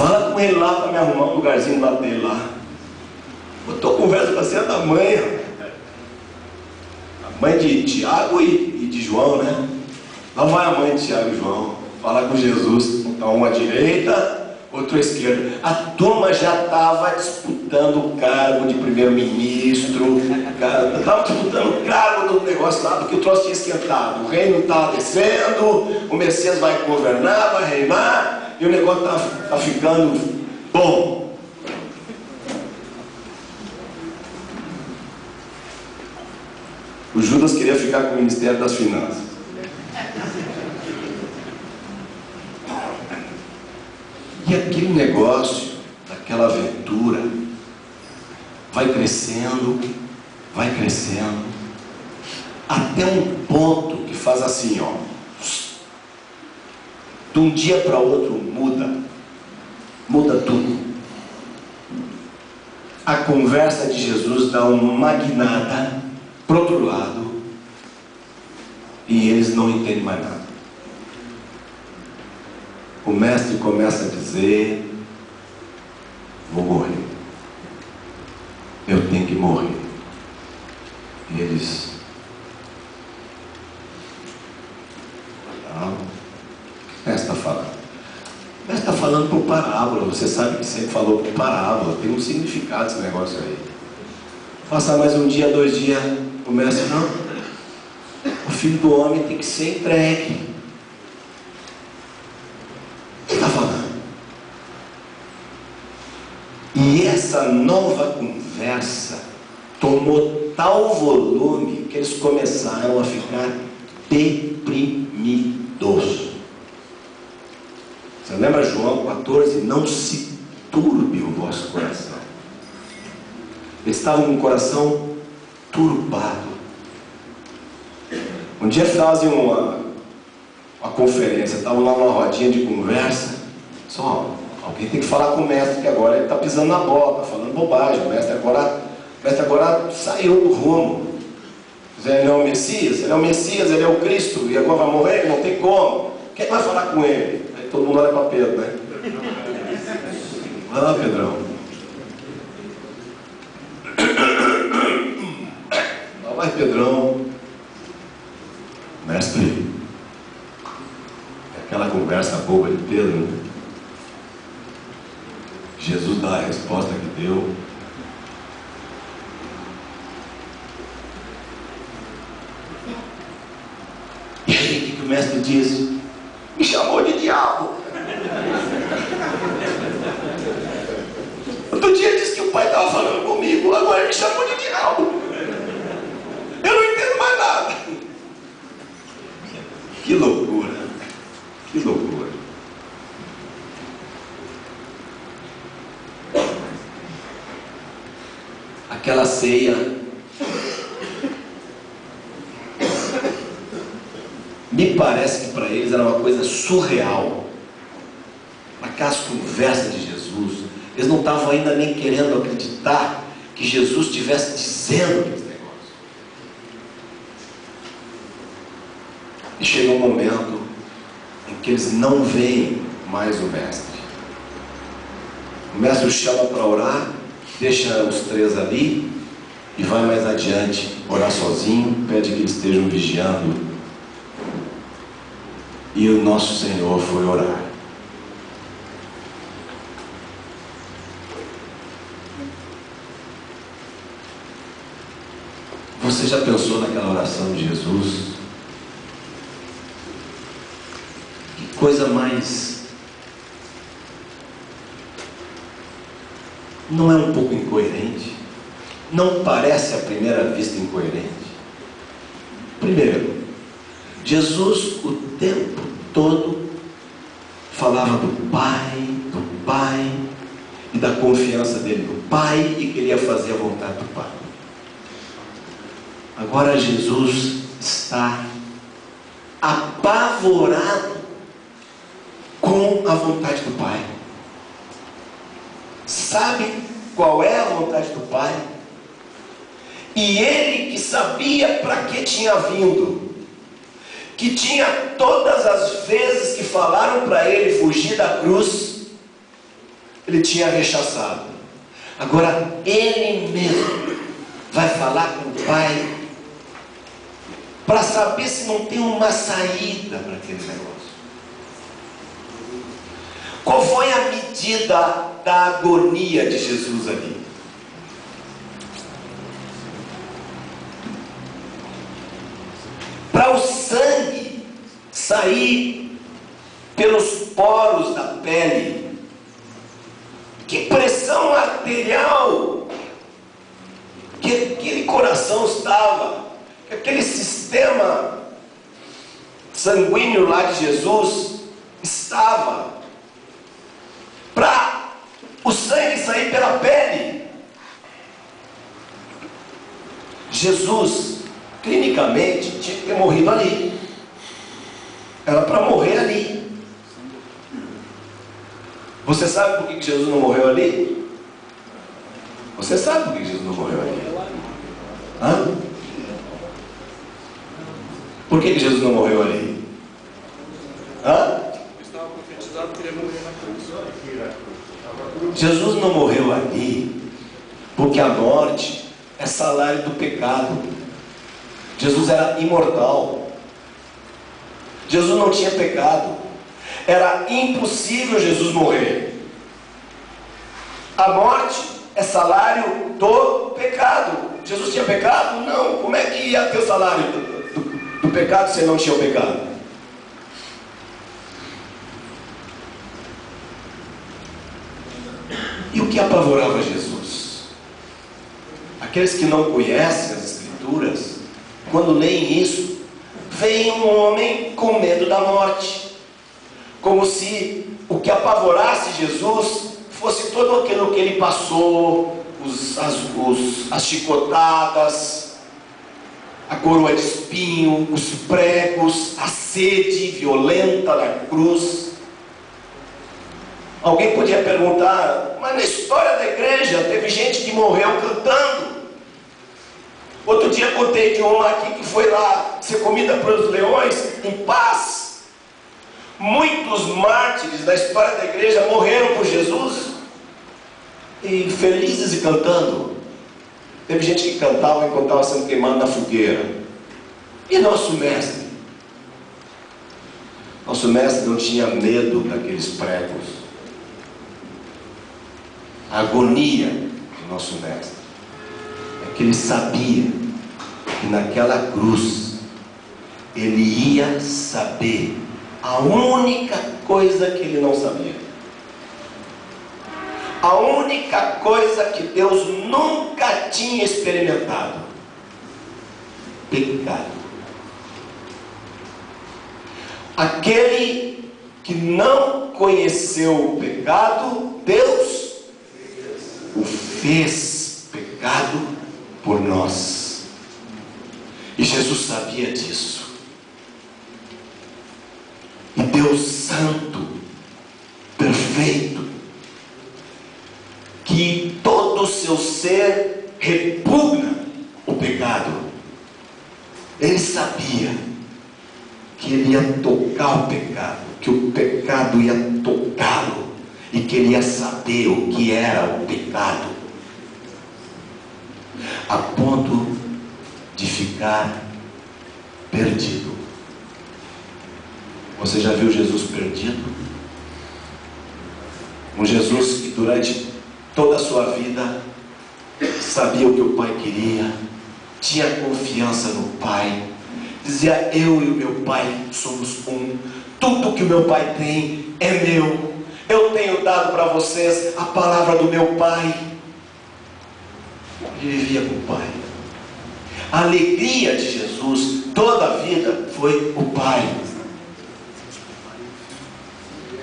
Fala com ele lá para me arrumar um lugarzinho do lado dele lá. Botou conversa para ser da mãe, a mãe de Tiago e de João, né? Lá vai a mãe de Tiago e João falar com Jesus. Então, um à direita, outro à esquerda. A turma já estava disputando o cargo de primeiro-ministro, estava disputando o cargo do negócio lá, porque o troço tinha esquentado. O reino estava descendo, o Messias vai governar, vai reinar, e o negócio está ficando bom. O Judas queria ficar com o Ministério das Finanças. E aquele negócio, aquela aventura, vai crescendo, até um ponto que faz assim, ó. De um dia para outro muda tudo. A conversa de Jesus dá uma guinada para o outro lado e eles não entendem mais nada. O mestre começa a dizer: vou morrer, eu tenho que morrer. E eles: não, o mestre está falando. O mestre está falando por parábola. Você sabe que sempre falou por parábola, tem um significado esse negócio aí. Passar mais um dia, 2 dias, o mestre: não, o Filho do Homem tem que ser entregue. Está falando. E essa nova conversa tomou tal volume que eles começaram a ficar deprimidos. Você lembra João 14? Não se turbe o vosso coração. Eles estavam com o coração turbado. Um dia fazem uma conferência, estavam lá numa rodinha de conversa. Só alguém tem que falar com o mestre, que agora ele está pisando na bola, está falando bobagem. O mestre agora saiu do rumo. Ele não é o Messias, ele é o Cristo, e agora vai morrer, não tem como. Quem vai falar com ele? Aí todo mundo olha para Pedro, né? Vai lá, Pedrão. Lá vai Pedrão. Mestre, aquela conversa boba de Pedro, né? Jesus dá a resposta que deu. E aí, o que o mestre diz? Me chamou de diabo. Outro dia disse que o pai estava falando comigo, agora ele me chamou de diabo. Eu não entendo mais nada. Que loucura, que loucura. Aquela ceia me parece que para eles era uma coisa surreal. Aquelas conversas de Jesus, eles não estavam ainda nem querendo acreditar que Jesus estivesse dizendo aqueles negócios. E chegou um momento em que eles não veem mais o mestre. O mestre o chama para orar, deixa os 3 ali e vai mais adiante orar sozinho, pede que eles estejam vigiando. E o nosso Senhor foi orar. Você já pensou naquela oração de Jesus? Que coisa mais... Não é um pouco incoerente? Não parece à primeira vista incoerente? Primeiro, Jesus o tempo todo falava do Pai e da confiança dele no Pai e queria fazer a vontade do Pai. Agora Jesus está apavorado com a vontade do Pai. Sabe qual é a vontade do Pai? E ele que sabia para que tinha vindo, que tinha todas as vezes que falaram para ele fugir da cruz, ele tinha rechaçado. Agora ele mesmo vai falar com o Pai para saber se não tem uma saída para aquele negócio. Qual foi a medida da agonia de Jesus ali? Para o sangue sair pelos poros da pele, que pressão arterial que aquele coração estava, que aquele sistema sanguíneo lá de Jesus estava, para o sangue sair pela pele. Jesus, clinicamente, tinha que ter morrido ali. Era para morrer ali. Você sabe por que Jesus não morreu ali? Você sabe por que Jesus não morreu ali? Hã? Por que Jesus não morreu ali? Hã? Estava profetizado que ele ia morrer na cruz. Jesus não morreu ali porque a morte é salário do pecado. Jesus era imortal. Jesus não tinha pecado. Era impossível Jesus morrer. A morte é salário do pecado. Jesus tinha pecado? Não. Como é que ia ter o salário do pecado se ele não tinha o pecado? E o que apavorava Jesus? Aqueles que não conhecem as Escrituras, quando leem isso, veem um homem com medo da morte, como se o que apavorasse Jesus fosse todo aquilo que ele passou, as chicotadas, a coroa de espinho, os pregos, a sede violenta da cruz. Alguém podia perguntar, mas na história da igreja teve gente que morreu cantando. Outro dia contei de uma aqui que foi lá ser comida pelos leões em paz. Muitos mártires da história da igreja morreram por Jesus e felizes e cantando. Teve gente que cantava enquanto estava sendo queimado na fogueira. E nosso mestre? Nosso mestre não tinha medo daqueles pregos. A agonia do nosso mestre é que ele sabia que naquela cruz ele ia saber a única coisa que ele não sabia, a única coisa que Deus nunca tinha experimentado: pecado. Aquele que não conheceu o pecado, Deus o fez pecado por nós. E Jesus sabia disso. E Deus santo, perfeito, que todo o seu ser repugna o pecado, ele sabia que ele ia tocar o pecado, que o pecado ia tocá-lo, e que ele ia saber o que era o pecado, a ponto de ficar perdido. Você já viu Jesus perdido? Um Jesus que durante toda a sua vida sabia o que o Pai queria, tinha confiança no Pai, dizia: eu e o meu Pai somos um, tudo que o meu Pai tem é meu. Eu tenho dado para vocês a palavra do meu Pai. Ele vivia com o Pai. A alegria de Jesus toda a vida foi o Pai.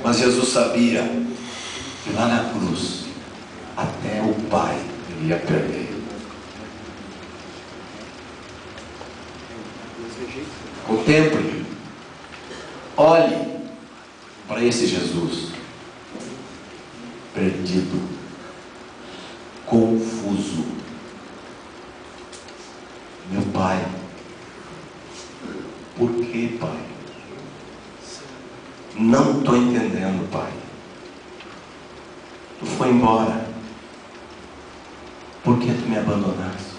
Mas Jesus sabia que lá na cruz, até o Pai ele ia perder. Contemple, olhe para esse Jesus perdido, confuso. Meu Pai, por que, Pai? Não estou entendendo, Pai. Tu foi embora. Por que tu me abandonaste?